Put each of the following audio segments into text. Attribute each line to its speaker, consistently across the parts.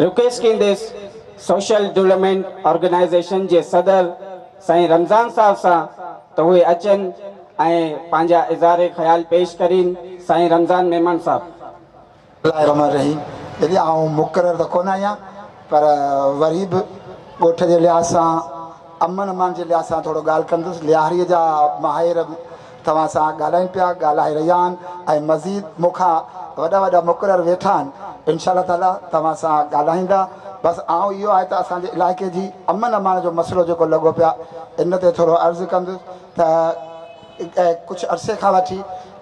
Speaker 1: Request कंदुसि social development organisation के सदर साईं रमज़ान साहब से तो वे अचन पंहिंजा इज़हार ख्याल पेश करीन। साईं रमज़ान मेमन साहब।
Speaker 2: रही यदि आऊँ मुक़रर तो कोन आहियां पर वरी बि ॻोठ जे लिहाज़ सां अमन अमान के लिहाज़ सां थोड़ो ॻाल्हि कंदुसि। लिहारीअ जा माहिर तव्हां सां ॻाल्हाइनि पिया, ॻाल्हाए रहिया आहिनि ऐं मज़ीद मूंखां वॾा वॾा मुक़रर वेठा आहिनि, इंशाअल्लाह ताला तव्हां सां ॻाल्हाईंदा। बस आऊं इहो आहे त असांजे इलाइक़े जी अमन अमान जो मसइलो जेको लॻो पिया इन ते थोरो अर्ज़ु कंदुसि त कुझु अरसे खां वठी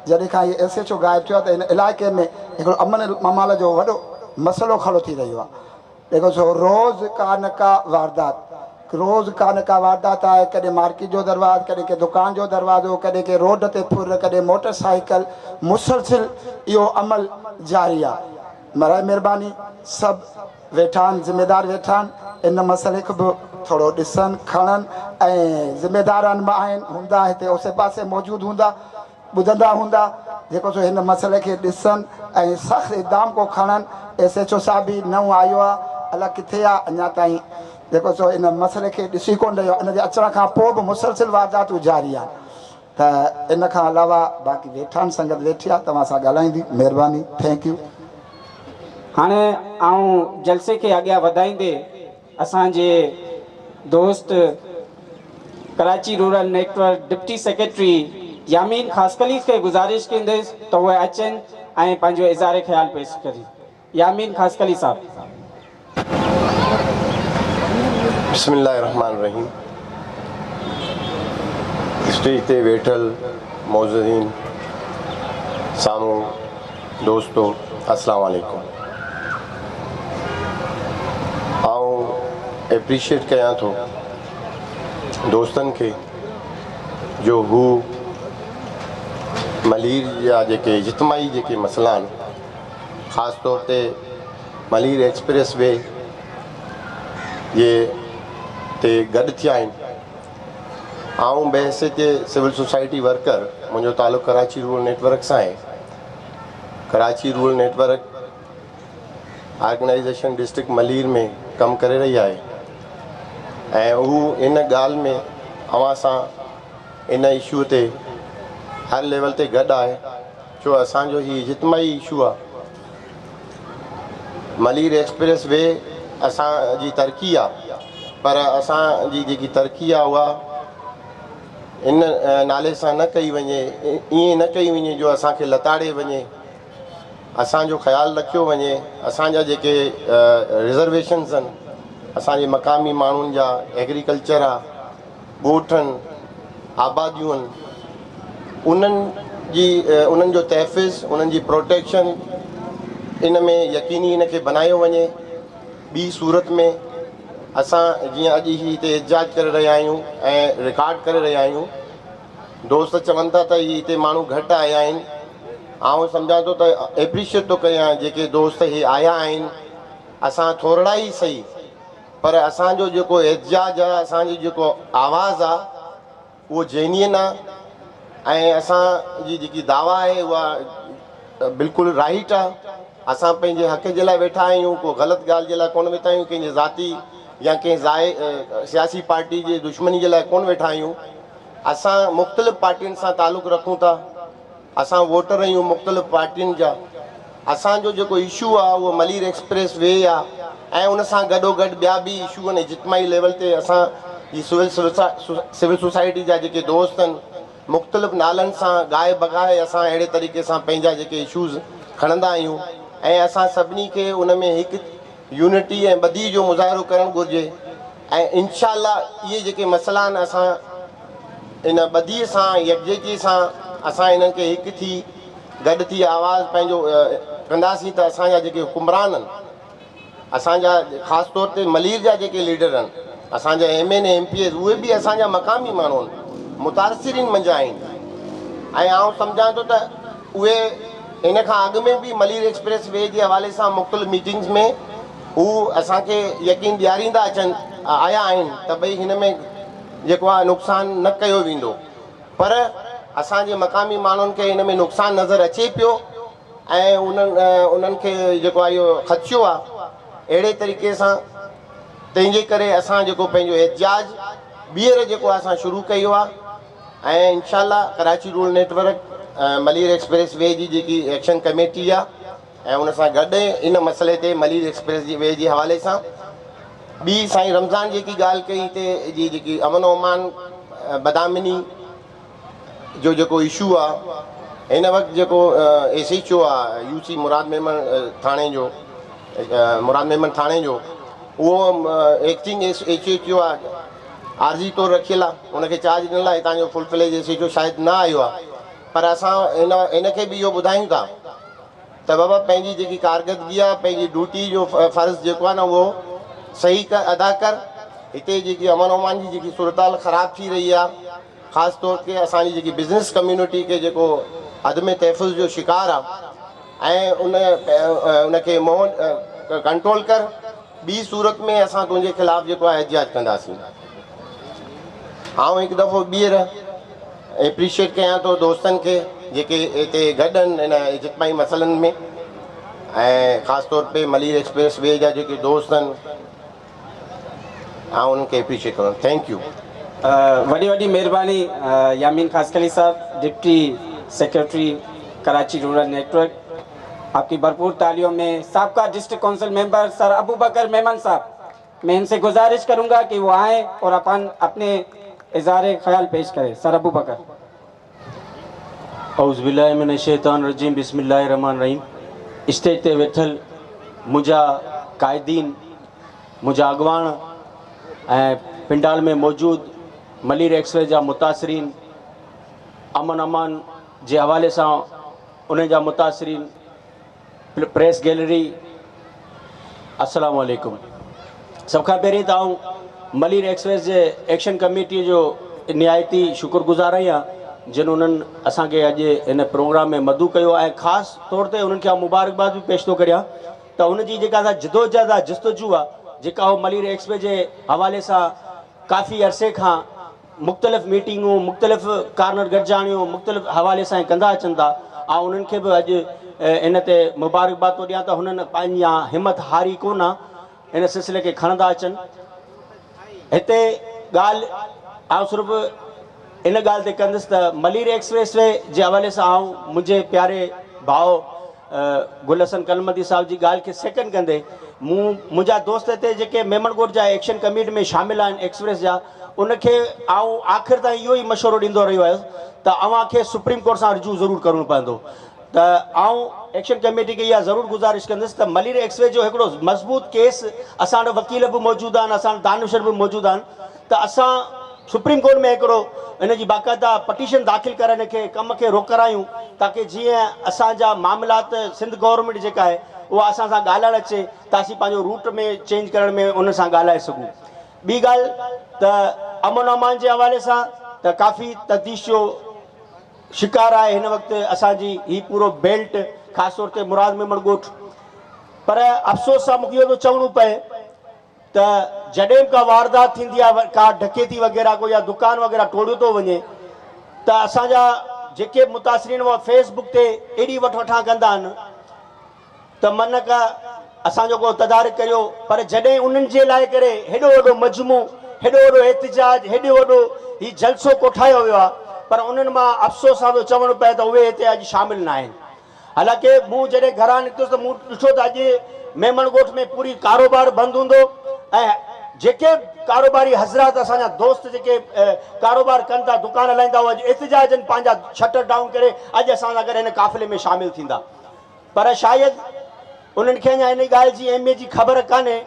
Speaker 2: जॾहिं खां इहे SHO गाइबु थियो आहे त इन इलाइक़े में हिकिड़ो अमन अमाल जो वॾो मसइलो खड़ो थी रहियो आहे। देखो सो रोज़ का न का वारदात, रोज़ का न का वारदात आहे। कॾहिं मार्केट जो दरवाज़ो, कॾहिं के दुकान जो दरवाज़ो, कॾहिं के रोड ते फुर, कॾहिं मोटरसाइकिल, मुसलसिल इहो अमल जारी आहे। मराए महिरबानी सभु वेठा आहिनि, ज़िम्मेदार वेठा आहिनि, इन मसइले खे बि थोरो ॾिसनि खणनि ऐं ज़िम्मेदारनि मां आहिनि हूंदा हिते उसे पासे मौजूदु हूंदा, ॿुधंदा हूंदा, जेको सो हिन मसइले खे ॾिसनि ऐं सख़्तु इक़दाम को खणनि। SHO साहब बि नओं आयो आहे, अलाह किथे आहे अञा ताईं, जेको सो इन मसइले खे ॾिसी कोन रहियो। इन जे अचण खां पोइ बि मुसलसिल वारदातूं जारी आहिनि। त इन खां अलावा बाक़ी वेठा आहिनि, संगत वेठी आहे, तव्हां सां ॻाल्हाईंदी। महिरबानी, थैंक यू।
Speaker 1: हाणे आऊं जलसे के अॻियां वधाईंदे असांजे दोस्त Karachi rural network deputy secretary Yameen Khaskheli के गुजारिश कंदुसि तो वह अचन ऐं पंहिंजो इज़हार ख्याल पेश करी। यामीन खासकली साहब।
Speaker 3: बिस्मिल्लाहिर्रहमानिर्रहीम। स्टेज ते वेठल मौजूदीन सामू दोस्तों अस्सलाम वालेकुम। आऊं एप्रिशिएट कयां थो दोस्तन के जो हू मलीर या जेके इज्तिमाई जेके मसइला आहिनि, ख़ासि तौर ते मलीर एक्सप्रेस वे ये ते गॾु थिया आहिनि। आऊं बहसियत सिविल सोसाइटी वर्कर, मुंहिंजो ताल्लुक़ कराची रूरल नेटवर्क सां आहे। Karachi rural network organization district Malir में कमु करे रही आहे ऐं हू इन ॻाल्हि में अवां सां इन इशू ते हर लेवल ते गॾु आहे छो असांजो ही इज्तिमाई इशू आहे। मलीर एक्सप्रेस वे असांजी तरक़ी आहे, पर असांजी जेकी तरक़ी आहे उहा इन नाले सां न कई वञे, ईअं न कई वञे जो असांखे लताड़े वञे, असांजो ख़्यालु रखियो वञे। असांजा जेके रिज़र्वेशन्स आहिनि, असांजे मक़ामी माण्हुनि जा, एग्रीकल्चर आहे, ॻोठनि, आबादियूं आहिनि, उन्हनि जो तहफ़ुज़, उन्हनि जी प्रोटेक्शन इन में यकीनी इन खे बनायो वञे। ॿी सूरत में असां जीअं अॼु ही हिते एहतिजाज करे रहिया आहियूं ऐं रिकॉर्ड करे रहिया आहियूं, दोस्त चवनि था त ही हिते माण्हू घटि आया आहिनि। आउं सम्झां थो त एप्रिशिएट थो कयां जेके दोस्त ही आया आहिनि। असां थोरा ई सही, पर असांजो जेको एहतिजाज आहे, असांजी जेको आवाज़ आहे उहो जेन्युइन आहे ऐं असांजी जेकी दावा आहे उहा बिल्कुलु राइट आहे। असां पंहिंजे हक़ जे लाइ वेठा आहियूं, को ग़लति ॻाल्हि जे लाइ कोन वेठा आहियूं, कंहिंजे ज़ाती या कंहिं सियासी पार्टी जे दुश्मनी जे लाइ कोन वेठा आहियूं। असां मुख़्तलिफ़ पार्टियुनि सां तालुक़ु रखूं था, असां वोटर आहियूं मुख़्तलिफ़ पार्टियुनि जा। असांजो जेको इशू आहे उहो मलीर एक्सप्रेस वे आहे ऐं उन सां गॾोगॾु ॿिया बि इशू आहिनि इज्तिमाई लेवल ते। असां जी सिविल सोसाइटी जा जेके दोस्त आहिनि, मुख़्तलिफ़ नालनि सां ॻाए बॻाए असां अहिड़े तरीक़े सां पंहिंजा जेके इशूज़ खणंदा आहियूं ऐं असां सभिनी खे उन में हिकु यूनिटी ऐं ॿधी जो मुज़ाहिरो करणु घुरिजे ऐं इंशाअल्लाह इहे जेके मसइला आहिनि असां इन ॿधीअ सां, यकजहतीअ सां असां इन्हनि खे हिकु थी गॾु थी आवाज़ु पंहिंजो कंदासीं त असांजा जेके हुकुमरान आहिनि, असांजा ख़ासि तौर ते मलीर जा जेके लीडर आहिनि, असांजा MN MPs, उहे बि असांजा मक़ामी माण्हू आहिनि, मुतासिरीन मंझि आहिनि ऐं आउं सम्झां थो त उहे इन खां अॻु में बि मलीर एक्सप्रेस वे जे हवाले सां मुख़्तलिफ़ मीटिंग्स में हू असांखे यकीन ॾियारींदा आया आहिनि त भई हिन में जेको आहे नुक़सानु न कयो वेंदो, पर असांजे मक़ामी माण्हुनि खे हिन में नुक़सानु नज़र अचे पियो ऐं उन्हनि खे जेको आहे इहो ख़दशो आहे, अहिड़े तरीक़े सां तंहिंजे करे असां जेको पंहिंजो एहतिजाज ॿीहर जेको आहे असां शुरू कयो आहे। ऐं इंशाल्लाह Karachi rural network Malir expressway जी जेकी एक्शन कमेटी आहे ऐं उन सां गॾु इन मसइले ते मलीर एक्सप्रेस जी वे जे हवाले सां ॿी साईं रमज़ान जेकी ॻाल्हि कई हिते जी जेकी अमन ओमान बदामिनी जो जेको इशू आहे, हिन वक़्तु जेको SHO आहे UC मुराद मेमन थाणे जो उहो एक्टिंग SHO आहे, आरज़ी तौरु रखियलु आहे, उनखे चार्ज ॾिनल आहे। हितां जो फुल फ्लेज SHO शायदि न आयो आहे, पर असां इनखे बि इहो ॿुधायूं था त बाबा पंहिंजी जेकी कारकर्दगी आहे, पंहिंजी ड्यूटी जो फ़र्ज़ु जेको आहे न उहो सही अदा कर। हिते जेकी अमन ओमान जी जेकी सूरताल ख़राबु थी रही आहे, ख़ासि तौर ते असांजी जेकी बिज़नेस कम्यूनिटी खे जेको अदम तहफ़ुज़ जो शिकार आहे ऐं उनखे कंट्रोल कर, ॿी सूरत में असां तुंहिंजे ख़िलाफ़ु जेको आहे एहतिजाज कंदासीं। हिकु दफ़ो ॿीहर एप्रिशिएट कयां थो दोस्तनि खे जेके हिते गॾु आहिनि हिन इज्तिमाही मसइलनि में, ऐं ख़ासि तौर ते मलीर एक्सप्रेस वे जा जेके दोस्त आहिनि, उन्हनि खे एप्रिशिएट कयां। Thank you.
Speaker 1: वॾी वॾी महिरबानी Yameen Khaskheli sahab, deputy secretary Karachi rural network, आपकी भरपूर तालियों में साबका district council member sir Abu Bakar Memon sahab, मैं इनसे गुजारिश करूंगा कि वो आए और अपने इज़हार ख्याल पेश करें। सर अबू बकर।
Speaker 4: औज़ु बिल्लाहि मिनश शैतानिर रजीम, बिस्मिल्लाहिर रहमानिर रहीम। स्टेज ते वेठल मुंहिंजा कायदीन, मुंहिंजा अॻवान ऐं पिंडाल में मौजूद मलीर एक्सप्रेस जा मुतासिरीन, अमन अमान जे हवाले सां उन जा मुतासिरीन, प्रेस गैलरी, अस्सलाम वालेकुम। सभ खां पहिरीं त आऊं मलीर एक्सप्रेस जे एक्शन कमेटी जो निहायती शुक्रगुज़ार आहियां जिन उन्हनि असांखे अॼु हिन प्रोग्राम में मदू कयो ऐं ख़ासि तौर ते उन्हनि खे मुबारकबाद बि पेश थो करियां त उनजी जेका जिदोजहद आहे, जस्तजू आहे, जेका उहो मलीर एक्सप्रेस जे हवाले सां काफ़ी अरसे खां मुख़्तलिफ़ मीटिंगूं, मुख़्तलिफ़ कार्नर गॾिजाणियूं, मुख़्तलिफ़ हवाले सां कंदा अचनि था, ऐं उन्हनि खे बि अॼु इन ते मुबारकबाद थो ॾियां त हुननि पंहिंजी हिमत हारी कोन आहे, इन सिलसिले खे खणंदा अचनि। हिते ॻाल्हि आउं सिर्फ़ु इन ॻाल्हि ते कंदुसि त मलीर एक्सप्रेस वे जे हवाले सां आउं मुंहिंजे प्यारे भाउ गुल हसन कलमदी साहब जी ॻाल्हि खे सेकंड कंदे मुंहिंजा दोस्त हिते जेके मेमनगोट जा एक्शन कमेटी में शामिल आहिनि एक्सप्रेस जा, उनखे आउं आख़िर ताईं इहो ई मशवरो ॾींदो रहियो आहियां त अव्हांखे सुप्रीम कोर्ट सां रुजू ज़रूरु करिणो पवंदो। त आउं एक्शन कमेटी खे इहा ज़रूरु गुज़ारिश कंदुसि त मलीर एक्सप्रेस जो हिकिड़ो मज़बूत केस, असां वटि वकील बि मौजूदु आहिनि, असां वटि दानिशर बि मौजूदु आहिनि, त असां सुप्रीम कोर्ट में हिकिड़ो इन जी बाक़ाइदा पटिशन दाख़िल करे हिन खे कम खे रोकारायूं ताकी जीअं असांजा मामलात सिंध गवर्नमेंट जेका आहे उहा असां सां ॻाल्हाइणु अचे त असीं पंहिंजो रूट में चेंज करण में उन सां ॻाल्हाए सघूं। ॿी ॻाल्हि त अमन अमान जे हवाले सां त काफ़ी तफ़तीश जो शिकार आहे हिन वक़्तु असांजी ही पूरो बेल्ट, ख़ासि तौर ते मुराद मेमन ॻोठ। पर अफ़सोस सां मूंखे इहो थो चवणो पए त जॾहिं का वारदात थींदी आहे, का डकैती वग़ैरह को या दुकान वग़ैरह टोड़ियो थो वञे, त असांजा जेके मुतासिरीन उहा फेसबुक ते एॾी वठां कंदा आहिनि त मन का असांजो को तदारक करियो, पर जॾहिं उन्हनि जे लाइ करे हेॾो वॾो मजमू, हेॾो वॾो एहतिजाज, हेॾो वॾो ही जलसो कोठायो वियो आहे, पर उन्हनि मां अफ़सोस सां थो चवणो पए त उहे हिते अॼु शामिल न आहिनि। हालांकि मूं जॾहिं घरां निकितुसि त मूं ॾिठो त अॼु मेमन ॻोठ में पूरी कारोबार बंदि हूंदो ऐं जेके कारोबारी हज़रात असांजा दोस्त जेके कारोबार कनि था, दुकान हलाईंदा, उहे अॼु एहतिजाजनि पंहिंजा शटर डाउन करे अॼु असां सां गॾु हिन काफ़िले में शामिल थींदा। पर शायदि उन्हनि खे अञा हिन ॻाल्हि जी अहमियत जी ख़बर कान्हे,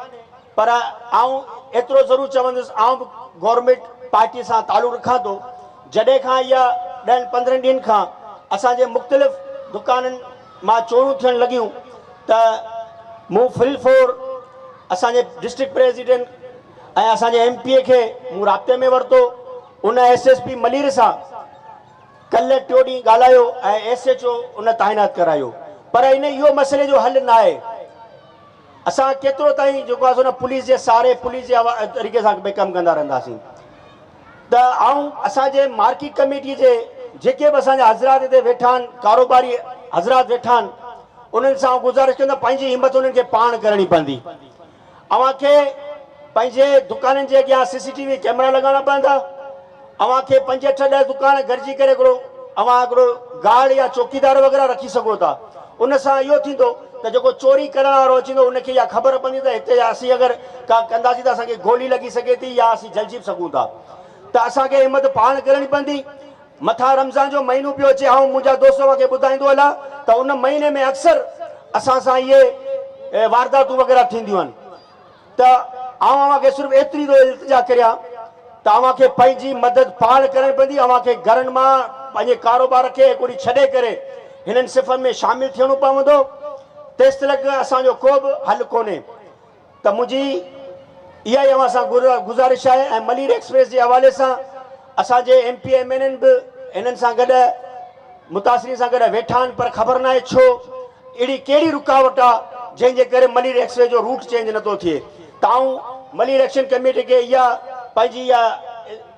Speaker 4: पर आउं एतिरो ज़रूरु चवंदुसि, आउं बि गवर्नमेंट पार्टी सां तालुक़ु रखां थो। जॾहिं खां इहा 10-15 ॾींहंनि खां असांजे मुख़्तलिफ़ दुकाननि मां चोरियूं थियणु लॻियूं त मूं फिलफोर असांजे डिस्ट्रिक्ट प्रेसिडेंट ऐं असांजे MPA खे मूं राब्ते में वरितो, उन SSP मलीर सां कल्ह टियों ॾींहुं ॻाल्हायो ऐं SHO उन ताइनात करायो, पर इन इहो मसइले जो हल न आहे। असां केतिरो ताईं जेको आहे पुलिस जे सहारे, पुलिस जे तरीक़े सां कमु कंदा रहंदासीं। त आऊं असांजे मार्केट कमेटी जे जेके बि असांजा हज़रात हिते वेठा आहिनि, कारोबारी हज़रात वेठा आहिनि, उन्हनि सां गुज़ारिश कंदा पंहिंजी हिमत उन्हनि खे पाण करणी पवंदी। अव्हांखे पंहिंजे दुकाननि जे अॻियां CCTV कैमरा लॻाइणा पवंदा। अव्हांखे 5-8 दुकान गॾिजी करे हिकिड़ो गार्ड या चौकीदार वग़ैरह रखी सघो था। उन सां इहो थींदो त जेको चोरी करण वारो अचींदो उनखे इहा ख़बर पवंदी त हिते असीं अगरि का कंदासीं त असांखे गोली लॻी सघे थी या असीं जलजी बि सघूं था। त असांखे हिमत पाण करणी पवंदी। मथां रमज़ान जो महीनो पियो अचे, ऐं मुंहिंजा दोस्त मूंखे ॿुधाईंदो हलां त उन महीने में अक्सर असां सां इहे वारदातूं वग़ैरह थींदियूं आहिनि। त अव्हांखे सिर्फ़ु एतिरी थो इल्तिजा करियां त अव्हांखे पंहिंजी मदद पाण करणी पवंदी। अव्हांखे घरनि मां पंहिंजे कारोबार खे हिकिड़ी छॾे करे हिननि सिफ़नि में शामिलु थियणो पवंदो। तेसि तक असांजो को बि हल कोन्हे। त मुंहिंजी इहा ई अव्हां सां गुज़ारिश आहे। ऐं मलीर एक्सप्रेस जे हवाले सां असांजे MP MNN बि हिननि सां गॾु मुतासिरीन सां गॾु वेठा आहिनि, पर ख़बर न आहे छो अहिड़ी कहिड़ी रुकावट आहे जंहिंजे करे मलीर एक्सप्रेस जो रूट चेंज नथो थिए। तव्हां मलीर एक्शन कमेटी खे इहा पंहिंजी इहा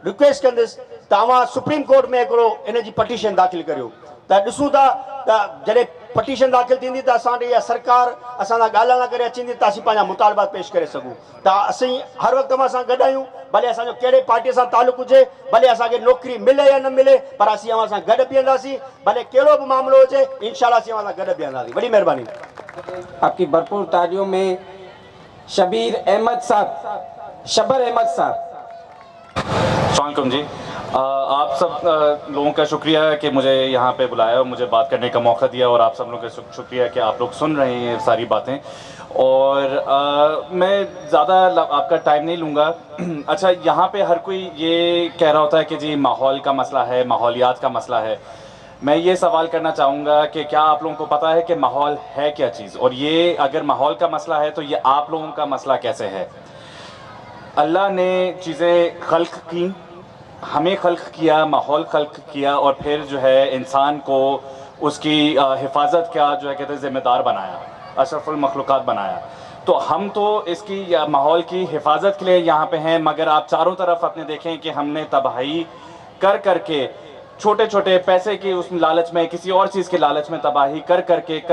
Speaker 4: रिक्वेस्ट कंदुसि त तव्हां सुप्रीम कोर्ट में हिकिड़ो इन जी पटिशन दाख़िल करियो। त ॾिसूं था त जॾहिं पटिशन दाख़िल थींदी त असां वटि इहा सरकार असां सां ॻाल्हाइण लाइ करे अचींदी त असीं पंहिंजा मुतालबात पेश करे सघूं। त असीं हर वक़्तु असां गॾु आहियूं, भले असांजो कहिड़े पार्टीअ सां तालुक़ु हुजे, भले असांखे नौकिरी मिले या न मिले, पर असीं अव्हां सां गॾु बीहंदासीं। भले कहिड़ो बि मामिलो हुजे, इंशाअल्लाह असीं अव्हां सां गॾु बीहंदासीं। वॾी महिरबानी।
Speaker 1: आपकी भरपूर तालियों में शबीर अहमद साहब, शबर अहमद साहब।
Speaker 5: अस्सलाम जी। आप सब लोगों का शुक्रिया है कि मुझे यहाँ पे बुलाया और मुझे बात करने का मौका दिया, और आप सब लोगों का शुक्रिया कि आप लोग सुन रहे हैं सारी बातें। और मैं ज़्यादा आपका टाइम नहीं लूँगा। अच्छा, यहाँ पे हर कोई ये कह रहा होता है कि जी माहौल का मसला है, माहौलियात का मसला है। मैं ये सवाल करना चाहूँगा कि क्या आप लोगों को पता है कि माहौल है क्या चीज़, और ये अगर माहौल का मसला है तो ये आप लोगों का मसला कैसे है। अल्लाह ने चीज़ें खल्क की, हमें खल्क किया, माहौल खल्क किया, और फिर जो है इंसान को उसकी हिफाजत का जो है कहते हैं ज़िम्मेदार बनाया, अशरफुल मखलूक़ात बनाया। तो हम तो इसकी या माहौल की हिफाजत के लिए यहाँ पे हैं, मगर आप चारों तरफ अपने देखें कि हमने तबाही कर करके, छोटे छोटे पैसे की उस लालच में, किसी और चीज़ के लालच में तबाही कर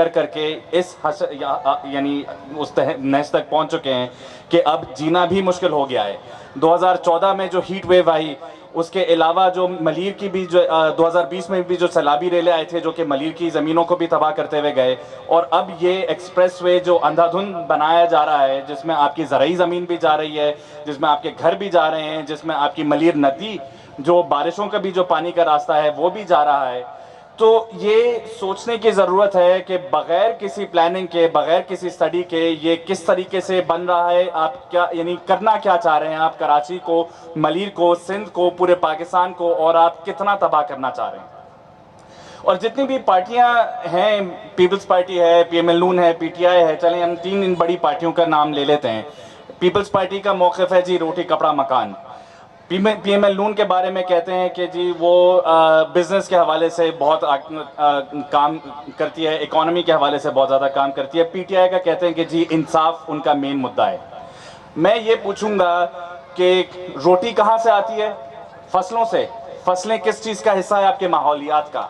Speaker 5: करके इस यानी उस नहज तक पहुँच चुके हैं कि अब जीना भी मुश्किल हो गया है। 2014 में जो हीट वेव आई, उसके अलावा जो मलीर की भी जो 2020 में भी जो सैलाबी रेले आए थे जो कि मलीर की ज़मीनों को भी तबाह करते हुए गए, और अब ये एक्सप्रेसवे जो अंधाधुंध बनाया जा रहा है, जिसमें आपकी ज़राई ज़मीन भी जा रही है, जिसमें आपके घर भी जा रहे हैं, जिसमें आपकी मलीर नदी जो बारिशों का भी जो पानी का रास्ता है वो भी जा रहा है। तो ये सोचने की ज़रूरत है कि बग़ैर किसी प्लानिंग के, बग़ैर किसी स्टडी के ये किस तरीके से बन रहा है। आप क्या यानी करना क्या चाह रहे हैं आप कराची को, मलीर को, सिंध को, पूरे पाकिस्तान को, और आप कितना तबाह करना चाह रहे हैं। और जितनी भी पार्टियां हैं, पीपल्स पार्टी है, PML नून है, PTI है, चलें हम 3 इन बड़ी पार्टियों का नाम ले लेते हैं। पीपल्स पार्टी का मौक़िफ़ है जी रोटी कपड़ा मकान। PML नून के बारे में कहते हैं कि जी वो बिज़नेस के हवाले से बहुत काम करती है, इकोनॉमी के हवाले से बहुत ज़्यादा काम करती है। PTI का कहते हैं कि जी इंसाफ उनका मेन मुद्दा है। मैं ये पूछूंगा कि रोटी कहाँ से आती है? फसलों से। फसलें किस चीज़ का हिस्सा है आपके माहौलियात का?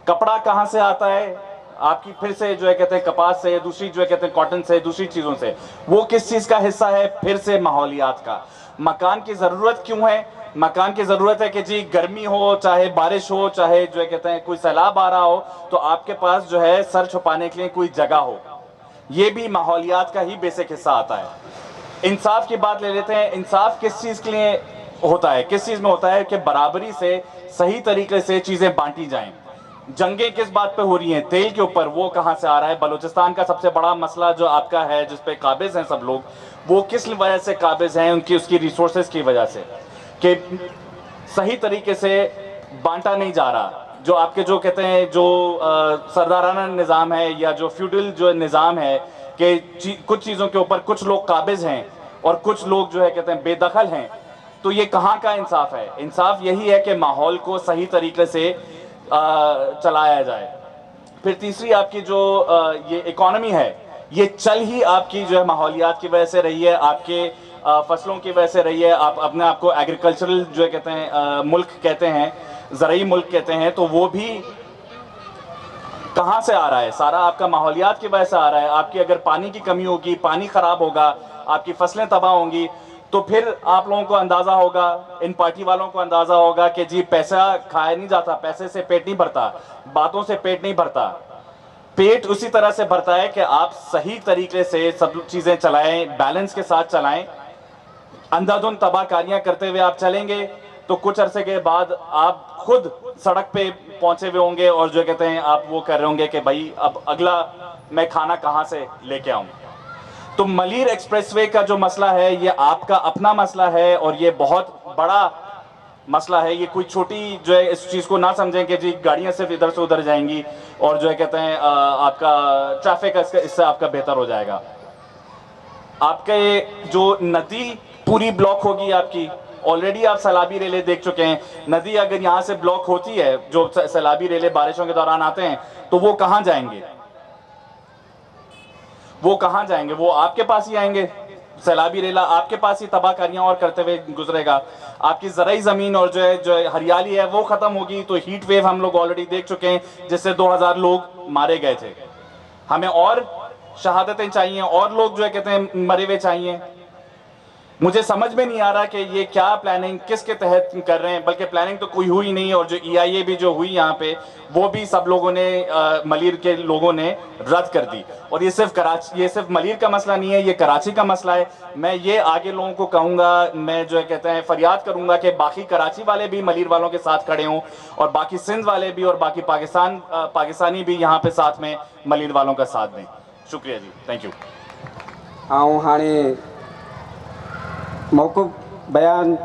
Speaker 5: कपड़ा कहाँ से आता है? आपकी फिर से जो है कहते हैं कपास से, दूसरी जो है कहते हैं कॉटन से, दूसरी चीज़ों से। वो किस चीज़ का हिस्सा है? फिर से माहौलियात का। मकान की ज़रूरत क्यों है? मकान की ज़रूरत है कि जी गर्मी हो, चाहे बारिश हो, चाहे जो है कहते हैं कोई सैलाब आ रहा हो, तो आपके पास जो है सर छुपाने के लिए कोई जगह हो। ये भी माहौलियात का ही बेसिक हिस्सा आता है। इंसाफ की बात ले लेते हैं। इंसाफ किस चीज़ के लिए होता है? किस चीज़ में होता है कि बराबरी से, सही तरीके से चीज़ें बांटी जाएं। जंगें किस बात पे हो रही हैं? तेल के ऊपर। वो कहाँ से आ रहा है? बलूचिस्तान का सबसे बड़ा मसला जो आपका है, जिस पे काबिज हैं सब लोग, वो किस वजह से काबिज हैं? उनकी उसकी रिसोर्सेज की वजह से कि सही तरीके से बांटा नहीं जा रहा। जो आपके जो कहते हैं जो सरदाराना निज़ाम है, या जो फ्यूडल जो निज़ाम है कि कुछ चीज़ों के ऊपर कुछ लोग काबिज हैं और कुछ लोग जो है कहते हैं बेदखल हैं। तो ये कहाँ का इंसाफ है? इंसाफ यही है कि माहौल को सही तरीके से चलाया जाए। फिर तीसरी आपकी जो ये इकोनॉमी है, ये चल ही आपकी जो है माहौलियात की वजह से रही है, आपके फसलों की वजह से रही है। आप अपने आप को एग्रीकल्चरल जो है कहते हैं मुल्क कहते हैं, ज़रूरी मुल्क कहते हैं, तो वो भी कहाँ से आ रहा है? सारा आपका माहौलियात की वजह से आ रहा है। आपकी अगर पानी की कमी होगी, पानी ख़राब होगा, आपकी फसलें तबाह होंगी, तो फिर आप लोगों को अंदाज़ा होगा, इन पार्टी वालों को अंदाज़ा होगा कि जी पैसा खाया नहीं जाता, पैसे से पेट नहीं भरता, बातों से पेट नहीं भरता। पेट उसी तरह से भरता है कि आप सही तरीके से सब चीज़ें चलाएं, बैलेंस के साथ चलाएं। अंधाधुंध तबाहकारियां करते हुए आप चलेंगे तो कुछ अरसे के बाद आप खुद सड़क पे पहुंचे हुए होंगे और जो कहते हैं आप वो कर रहे होंगे कि भाई अब अगला मैं खाना कहां से लेके आऊं। तो मलीर एक्सप्रेसवे का जो मसला है ये आपका अपना मसला है और ये बहुत बड़ा मसला है। ये कोई छोटी जो है इस चीज़ को ना समझें कि जी गाड़ियां सिर्फ इधर से उधर जाएंगी और जो है कहते हैं आपका ट्रैफिक इससे आपका बेहतर हो जाएगा। आपके जो नदी पूरी ब्लॉक होगी आपकी, ऑलरेडी आप सैलाबी रेले देख चुके हैं। नदी अगर यहाँ से ब्लॉक होती है, जो सैलाबी रेले बारिशों के दौरान आते हैं, तो वो कहाँ जाएंगे? वो कहाँ जाएंगे? वो आपके पास ही आएंगे। सैलाबी रेला आपके पास ही तबाहकारियां और करते हुए गुजरेगा। आपकी ज़राई ज़मीन और जो है हरियाली है वो ख़त्म होगी। तो हीट वेव हम लोग ऑलरेडी देख चुके हैं जिससे 2000 लोग मारे गए थे। हमें और शहादतें चाहिए और लोग जो है कहते हैं मरे हुए चाहिए। मुझे समझ में नहीं आ रहा कि ये क्या प्लानिंग किसके तहत कर रहे हैं, बल्कि प्लानिंग तो कोई हुई नहीं। और जो EIA भी जो हुई यहाँ पे वो भी सब लोगों ने मलीर के लोगों ने रद्द कर दी। और ये सिर्फ मलीर का मसला नहीं है, ये कराची का मसला है। मैं ये आगे लोगों को कहूँगा, मैं जो है कहते हैं फरियाद करूँगा कि बाकी कराची वाले भी मलीर वालों के साथ खड़े हों और बाकी सिंध वाले भी और बाकी पाकिस्तानी भी यहाँ पे साथ में मलीर वालों का साथ दें। शुक्रिया जी, थैंक यू।
Speaker 1: हाणे मौक़ूफ़ बयान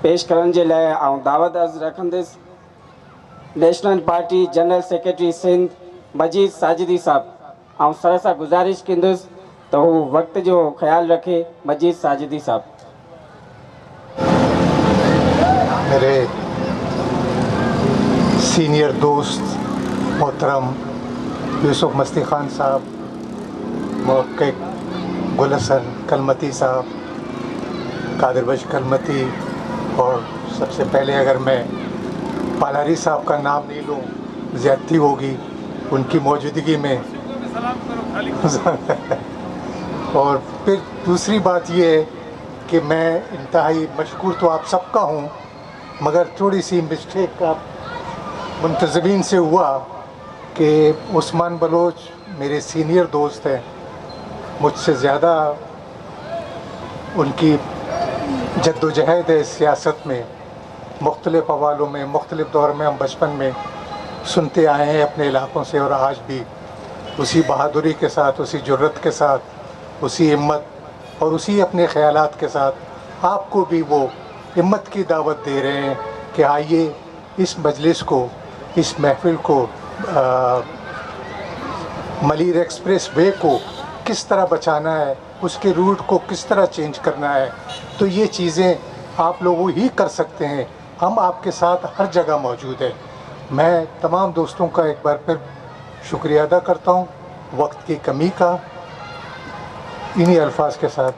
Speaker 1: पेश करण जे लाइ दावत अर्ज़ रखंदुसि national party general secretary Sindh Majeed Sajidi sahab. Sir सां गुज़ारिश कंदुसि त हू वक़्त जो ख़्याल रखे। मजीद साजिदी साहब।
Speaker 6: मेरे सीनियर दोस्त मोहतरम यूसुफ मस्ती खान साहब, मुहक्किक गुल हसन कलमती साहब, कादिर बख्श कलमती, और सबसे पहले अगर मैं पालारी साहब का नाम नहीं लूँ ज़्यादती होगी उनकी मौजूदगी में। और फिर दूसरी बात ये है कि मैं इंतहाई मशकूर तो आप सबका हूँ, मगर थोड़ी सी मिस्टेक आप मुंतज़मीन से हुआ कि उस्मान बलोच मेरे सीनियर दोस्त हैं, मुझसे ज़्यादा उनकी जद्दोजहद है सियासत में। मुख्तलिफ़ हवालों में मुख्तलिफ़ दौर में हम बचपन में सुनते आए हैं अपने इलाक़ों से, और आज भी उसी बहादुरी के साथ, उसी जुर्रत के साथ, उसी हिम्मत और उसी अपने ख़यालात के साथ आपको भी वो हिम्मत की दावत दे रहे हैं कि आइए इस मजलिस को, इस महफ़िल को, मलीर एक्सप्रेस वे को किस तरह बचाना है, उसके रूट को किस तरह चेंज करना है। तो ये चीज़ें आप लोग ही कर सकते हैं, हम आपके साथ हर जगह मौजूद हैं। मैं तमाम दोस्तों का एक बार फिर शुक्रिया अदा करता हूँ वक्त की कमी का। इन्हीं अल्फाज के साथ